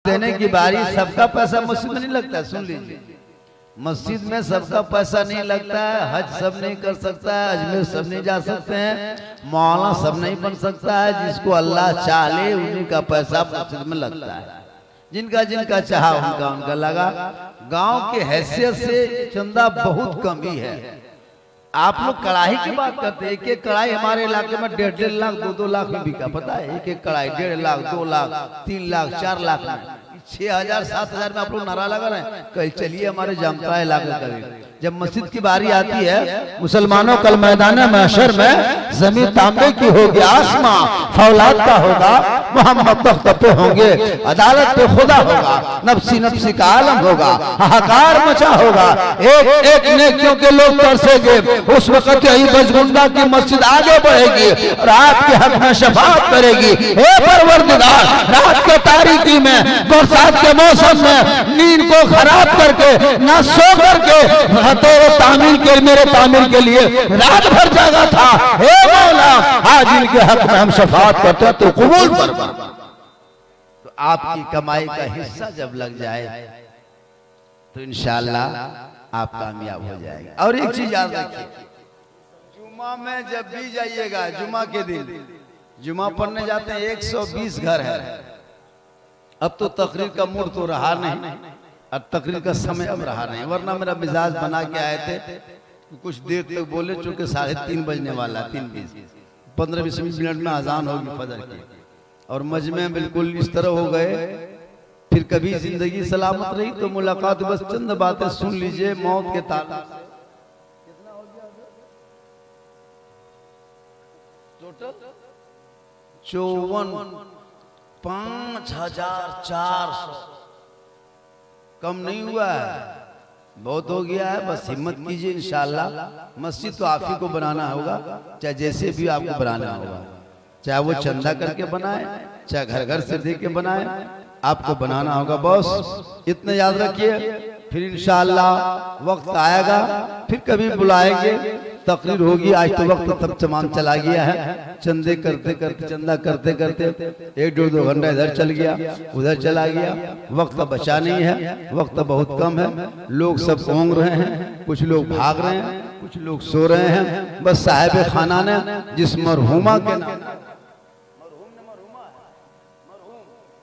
देने की बारी, सबका पैसा मस्जिद में नहीं लगता। सुन लीजिए, मस्जिद में सबका पैसा नहीं लगता है। हज सब नहीं कर सकता है, अजमेर सब नहीं जा सकते हैं, मौलाना सब नहीं बन सकता है। जिसको अल्लाह चाहे उन्हीं का पैसा मस्जिद में लगता है। जिनका जिनका चाहा उनका उनका लगा। गांव की हैसियत से चंदा बहुत कम ही है। आप लोग कढ़ाई की बात करते हैं, एक कढ़ाई हमारे इलाके में 1.5 लाख 2-2 लाख में बिका, पता है? एक कढ़ाई 1.5 लाख 2 लाख 3 लाख 4 लाख में, 6,000 7,000 में आप लोग नारा लगा रहे हैं। कल चलिए हमारे जामताड़ा इलाके का, जब मस्जिद की बारी आती है, मुसलमानों कल मैदान महशर में जमीन तांबे की होगी, आसमां फौलाद का होगा, मोहम्मद तख्त पे होंगे, अदालत पे खुदा होगा, नफ्सी नफ्सी का आलम होगा, हाहाकार मचा होगा, एक एक नेकियों के लोग तरसेंगे। उस वक्त यही बजगुंडा की मस्जिद आगे बढ़ेगी और आपके हक में शफाअत करेगी। हे परवरदिगार, रात के तारीकी में, बरसात के मौसम में नींद को खराब करके, न सो करके तामीर के मेरे तामीर के लिए रात भर जागा था। हे मौला, आज इनके हक में हम शफाअत करते हैं तो कबूल फरमा। तो आपकी कमाई का हिस्सा जब लग जाए तो इंशाअल्लाह आप कामयाब हो जाएंगे। और एक चीज याद रखिए, जुमा में जब भी जाइएगा, जुमा के दिन जुमा पढ़ने जाते हैं, 120 घर है। अब तो तकरीर का मूड तो रहा नहीं, अब तकरीर का समय अब रहा नहीं, वरना मेरा मिजाज बना के आए थे। कुछ देर तक बोले, चूंकि 3:30 बजने वाला, 3:20, 15-20 मिनट में अजान होगी फजर की, और मजमे बिल्कुल इस तरह हो गए। फिर कभी जिंदगी सलामत रही तो मुलाकात, बस चंद बातें सुन लीजिए मौत के ताल्लुक से। कितना हो गया टोटल? 54,5,400, कम नहीं हुआ है, बहुत हो गया है। बस हिम्मत कीजिए, इंशाअल्लाह मस्जिद तो आप ही को बनाना होगा, चाहे जैसे भी आपको बनाना होगा, चाहे वो चंदा करके बनाए, चाहे घर घर से दे के बनाए, आपको बनाना होगा। बस इतना याद रखिए। फिर इंशाअल्लाह वक्त आएगा, फिर कभी बुलाएंगे, तकरीर होगी। आज तो वक्त तब तमाम चला गया है, चंदे करते करते, चंदा करते करते 1-2 घंटा इधर चल गया, उधर चला गया। वक्त बचा नहीं है, वक्त बहुत कम है। लोग सब घूम रहे हैं, कुछ लोग भाग रहे हैं, कुछ लोग सो रहे हैं। बस साहिब खाना ने जिस मरहूमा के नाम,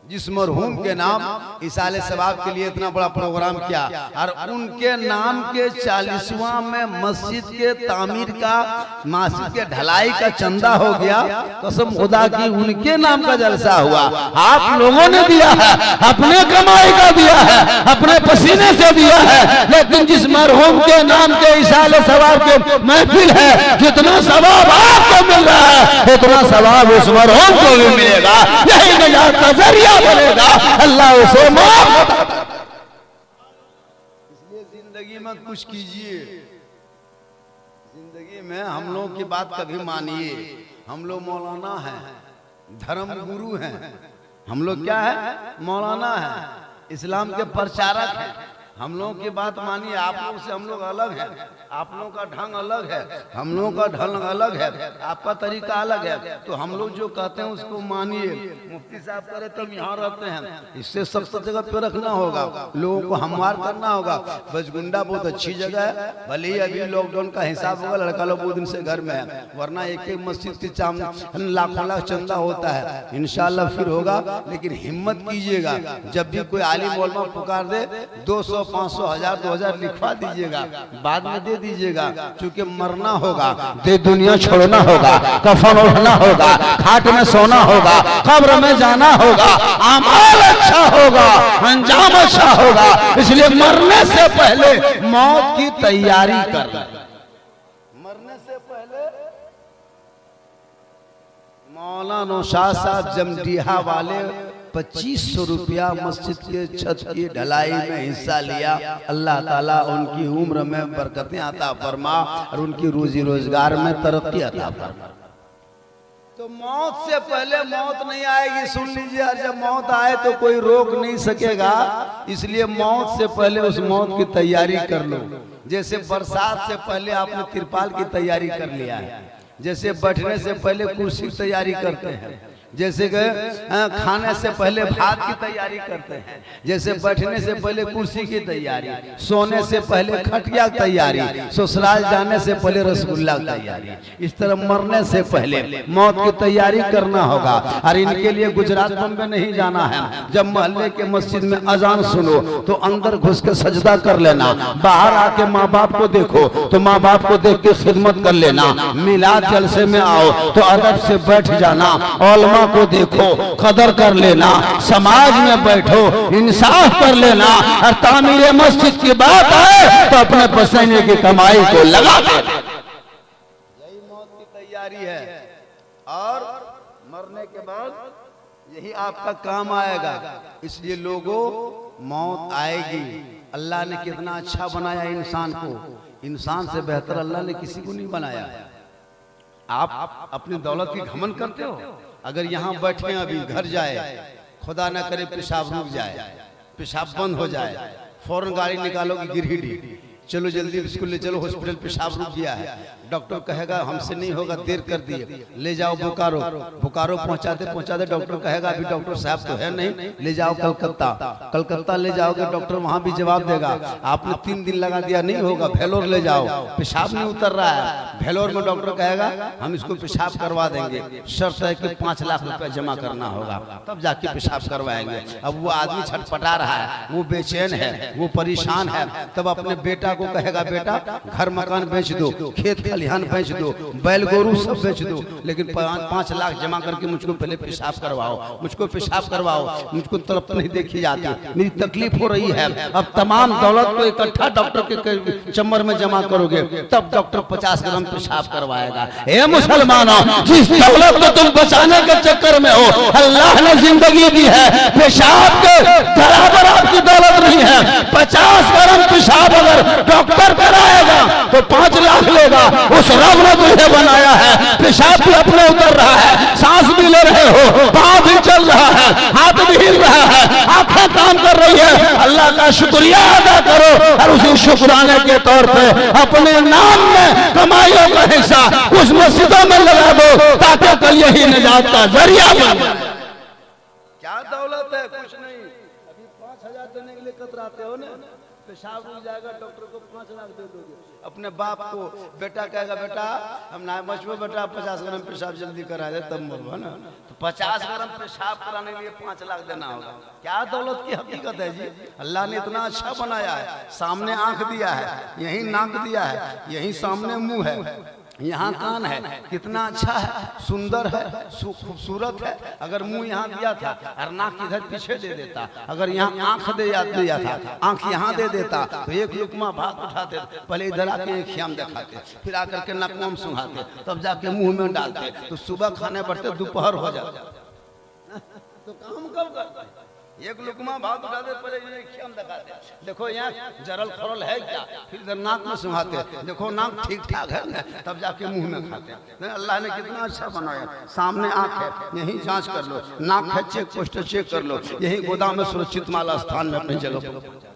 जिस मरहूम के नाम इसाले सवाब के लिए इतना बड़ा प्रोग्राम किया, और उनके नाम के 40वां में मस्जिद के तामीर का, मस्जिद के ढलाई का चंदा हो गया। कसम खुदा की उनके नाम का जलसा हुआ। आप लोगों ने दिया है, अपने कमाई का दिया है, अपने पसीने से दिया है, लेकिन जिस मरहूम के नाम के इसाले सवाब के महफिल है, जितना सवाब आपको मिल रहा है उतना सवाब उस मरहूम को भी मिलेगा। यही निजात का जरिया बनेगा, अल्लाह उसे माफ। इसलिए जिंदगी में कुछ कीजिए, जिंदगी में हम लोग की बात कभी मानिए। हम लोग मौलाना हैं, धर्म गुरु हैं, हम लोग क्या है? मौलाना हैं, इस्लाम के प्रचारक हैं। हम लोगों की बात मानिए। आप लोग से हम लोग अलग हैं, आप लोगों का ढंग अलग है, हम लोगों का ढंग अलग है, आपका तरीका अलग है। तो हम लोग जो कहते हैं उसको मानिए। मुफ्ती साहब करे तब यहाँ रहते हैं, इससे सख्त जगह पे रखना होगा, लोगों को हमवार करना होगा। बजगुंडा बहुत अच्छी जगह है, भले ही अभी लॉकडाउन का हिसाब होगा, लड़का लोग बहुत दिन से घर में है, वरना एक मस्जिद की लाखों लाख चंदा होता है। इंशाल्लाह फिर होगा, लेकिन हिम्मत कीजिएगा। जब भी कोई आलिम उलमा पुकार दे, 200 500 1000 2000 लिखवा दीजिएगा, बाद में दे दीजिएगा, क्योंकि मरना होगा, दे दुनिया छोड़ना होगा, कफन ओढ़ना होगा, खाट में सोना होगा, कब्र में जाना होगा, अमाल अच्छा होगा, अंजाम अच्छा होगा। इसलिए मरने से पहले मौत की तैयारी करना, मरने से पहले। मौलाना नौशाद साहब जमडीहा वाले 2500 रुपया मस्जिद के छत की ढलाई में हिस्सा लिया। अल्लाह ताला उनकी उम्र में बरकतें अता फरमा और उनकी रोजी रोजगार में तरक्की अता फरमा। तो मौत से पहले मौत नहीं आएगी, सुन लीजिए। और जब मौत आए तो कोई रोक नहीं सकेगा, इसलिए मौत से पहले उस मौत की तैयारी कर लो। जैसे बरसात से पहले आपने तिरपाल की तैयारी कर लिया है, जैसे बैठने से पहले कुर्सी की तैयारी करते हैं, जैसे कि खाने से पहले भात की तैयारी करते हैं, जैसे बैठने से पहले कुर्सी की तैयारी, सोने से पहले खटिया की तैयारी, ससुराल जाने से पहले रसगुल्ला की तैयारी, इस तरह मरने से पहले मौत की तैयारी करना होगा। और इनके लिए गुजरात बम्बे नहीं जाना है। जब मोहल्ले के मस्जिद में अजान सुनो तो अंदर घुस के सजदा कर लेना, बाहर आके माँ बाप को देखो तो माँ बाप को देख के खिदमत कर लेना, मिलाद जलसे में आओ तो अदब से बैठ जाना, औलमा को देखो कदर कर लेना, समाज में बैठो इंसाफ कर लेना, और तामीर मस्जिद की बात है तो अपने पसीने की कमाई को लगा दे। यही मौत की तैयारी है और मरने के बाद यही आपका काम आएगा। इसलिए लोगों, मौत आएगी। अल्लाह ने कितना अच्छा बनाया इंसान को, इंसान से बेहतर अल्लाह ने किसी को नहीं बनाया। आप अपनी दौलत की घमंड करते हो। अगर यहाँ बैठे अभी घर जाए, खुदा ना करे पेशाब रुक जाए, पेशाब बंद हो जाए, फौरन गाड़ी निकालोगे गिरहिटी, चलो जल्दी स्कूल ले चलो, हॉस्पिटल पेशाब रुक गया है, डॉक्टर कहेगा हमसे नहीं होगा, देर कर दिए, ले जाओ बोकारो, बोकारो पहुंचाते पहुंचाते डॉक्टर कहेगा अभी डॉक्टर साहब तो है नहीं, ले जाओ कलकत्ता, कलकत्ता ले जाओगे डॉक्टर वहां भी जवाब देगा आपने 3 दिन लगा दिया, नहीं होगा, भेलोर ले जाओ, पेशाब नहीं उतर रहा है, भेलोर में डॉक्टर कहेगा हम इसको पेशाब करवा देंगे, शर्त है कि 5 लाख रुपया जमा करना होगा, तब जाके पेशाब करवाएंगे। अब वो आदमी छटपटा रहा है, वो बेचैन है, वो परेशान है, तब अपने बेटा को कहेगा बेटा घर मकान बेच दो, खेत खलिहान बेच दो, बैल गोरू सब बेच दो, लेकिन 5 लाख जमा करके मुझको पहले पेशाब करवाओ, मुझको पेशाब करवाओ, मुझको तड़प नहीं देखी जाती, मेरी तकलीफ हो रही है। अब तमाम दौलत को इकट्ठा डॉक्टर के चम्बर में जमा करोगे तब डॉक्टर 50 ग्राम पेशाब करवाएगा। हे मुसलमानों, जिस दौलत को तुम बचाने के चक्कर में हो, अल्लाह ने जिंदगी दी है, पेशाब के बराबर आपकी दौलत नहीं है। 50 ग्राम पेशाब अगर डॉक्टर कराएगा तो 5 लाख लेगा। उस रब ने तुझे बनाया है, पेशाब भी अपने उतर रहा है, सांस भी ले रहे हो, पाँव भी चल रहा है, हाथ भी हिल रहा है, आंखें काम कर रही है, अल्लाह का शुक्रिया अदा करो और उसी शुक्राने के तौर पे अपने नाम में कमाइयों का हिस्सा कुछ मस्जिदों में लगा दो ताकि कल यही निजात का जरिया बन जाए। क्या दौलत है? कुछ नहीं। अभी 5,000 देने के लिए कतराते हो ना, पेशाब रुक जाएगा, डॉक्टर को 5 लाख दे दोगे। अपने बाप को बेटा कहेगा बेटा हम ना बचबो, बेटा 50 ग्राम पेशाब जल्दी करा दे तब मरबो ना, तो 50 ग्राम पेशाब कराने के लिए 5 लाख देना होगा। क्या दौलत की हकीकत है जी? अल्लाह ने इतना अच्छा बनाया है, सामने आंख दिया है, यही नाक दिया है, यही सामने मुंह है, यहाँ कान है, कितना अच्छा है, सुंदर है, खूबसूरत है। अगर मुंह यहाँ दिया था और नाक इधर पीछे दे देता, अगर यहाँ आंख दिया था, आंख यहाँ दे देता तो एक लुकमा भात उठाते, पहले इधर आके एक ख्याम दिखाते, फिर आकर के नकमा में सुंघाते, तब जाके मुंह में डालते, तो सुबह खाने बढ़ते दोपहर हो जाता। तो काम कब करता है? एक लुकमा भात उठा दे, पहले ये ख्याम दिखाते, देखो यहाँ जरल खरल है क्या, फिर इधर नाक में सुहाते, देखो नाक ठीक ठाक है ना, तब जाके मुंह में खाते। अल्लाह ने कितना अच्छा बनाया, सामने आंख है, यही जांच कर लो, नाक है चेक पोस्ट चेक कर लो, यही गोदाम में सुरक्षित माला स्थान में अपनी जगह पर।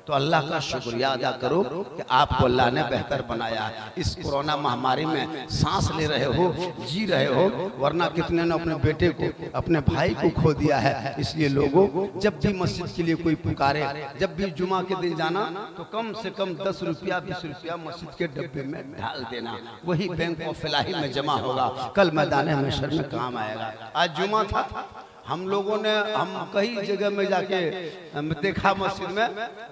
तो अल्लाह का शुक्रिया अदा करो कि आपको अल्लाह ने बेहतर बनाया। इस कोरोना महामारी में सांस ले रहे हो, जी रहे हो, वरना कितने ने अपने बेटे को, अपने भाई को खो दिया है। इसलिए लोगों, जब भी मस्जिद के लिए कोई पुकारे, जब भी जुमा के दिन जाना तो कम से कम 10 रुपया 20 रुपया मस्जिद के डब्बे में डाल देना, वही बैंक ऑफ इलाही में जमा होगा, कल मैदान हशर में काम आएगा। आज जुमा था, हम लोगों ने कई जगह में जाके देखा, मस्जिद में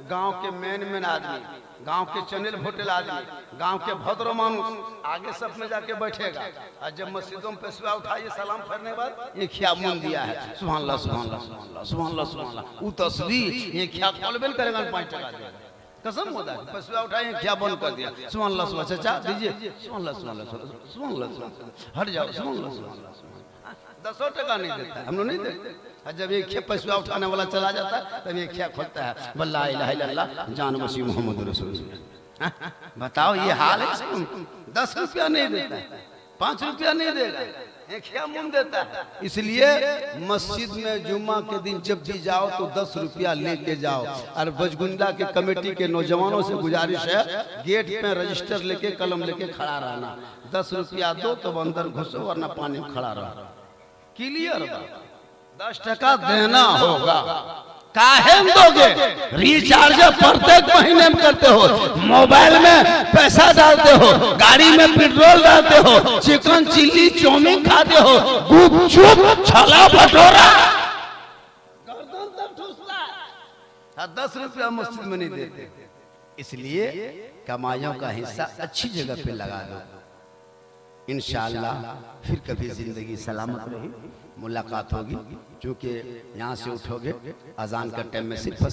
गांव के मेन आदमी, गांव के चैनल होटल आदमी, गांव के भद्र मानुस आगे सब में जाके बैठेगा, और जब मस्जिदों में पेशवा उठाइए सलाम करने के बाद ये क्या मुन दिया है, सुभान अल्लाह सुभान अल्लाह सुभान अल्लाह सुभान अल्लाह सुभान अल्लाह, वो तस्बीह ये क्या कॉलबेल करेगा, 5 टका देगा, कसम होता है, पेशवा उठाइए क्या बंद कर दिया, सुभान अल्लाह सुभान, चाचा दीजिए सुभान अल्लाह सुभान अल्लाह सुभान अल्लाह, हट जाओ सुभान अल्लाह सुभान अल्लाह, 10 टका नहीं देता है, हम लोग नहीं देते। जब एक खे पैसा उठाने वाला चला जाता है तब एक खे खोलता है, वल्ला इलाहा इल्लल्लाह जान मसीह मोहम्मद रसूलुल्लाह। बताओ ये हाल है, 10 रुपया नहीं देता है, 5 रुपया नहीं देगा, एक खे मुंह देता है। इसलिए मस्जिद में जुम्मा के दिन जब भी जाओ तो 10 रुपया लेके जाओ। और बजगुंडा के कमेटी के नौजवानों से गुजारिश है, गेट पे रजिस्टर लेके कलम लेके खड़ा रहना, 10 रुपया दो तो अंदर घुसो वरना पानी में खड़ा रहो। क्लियर 10 टका देना होगा। काहे में दोगे? रिचार्ज प्रत्येक महीने में करते हो, मोबाइल में पैसा डालते हो, गाड़ी में पेट्रोल डालते हो, चिकन चिल्ली चाउमीन खाते हो, गुपचुप छोला भटूरा, गर्दन तक ठुसला है। 10 रुपया मस्जिद में नहीं देते। इसलिए कमाइयों का हिस्सा अच्छी जगह पे लगा दो, इंशाअल्लाह फिर कभी जिंदगी सलामत रही, मुलाकात होगी। क्योंकि यहाँ से उठोगे अजान का टाइम में सिर्फ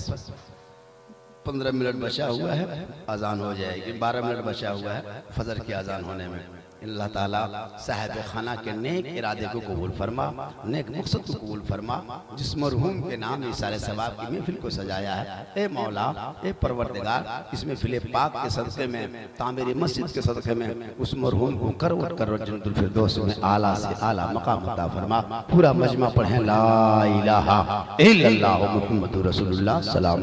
15 मिनट बचा हुआ है, अजान हो जाएगी। 12 मिनट बचा हुआ है फजर की अजान होने में। अल्लाह ताला साहिब खाना के नेक इरादे को कबूल फरमा, नेक मकसद को कबूल फरमा। जिस मरहूम के नाम इस सारे सवाब की महफिल को सजाया है, ए मौला, ए परवरदिगार, इस महफिल पाक के सदक़े में, तामीर मस्जिद के सदक़े में उस मरहूम को करवट करवट जन्नतुल फिरदौस में आला से आला मकाम अता फरमा। पूरा मजमा पढ़ें ला इलाहा इल्लल्लाह मुहम्मदुर रसूलुल्लाह सलाम।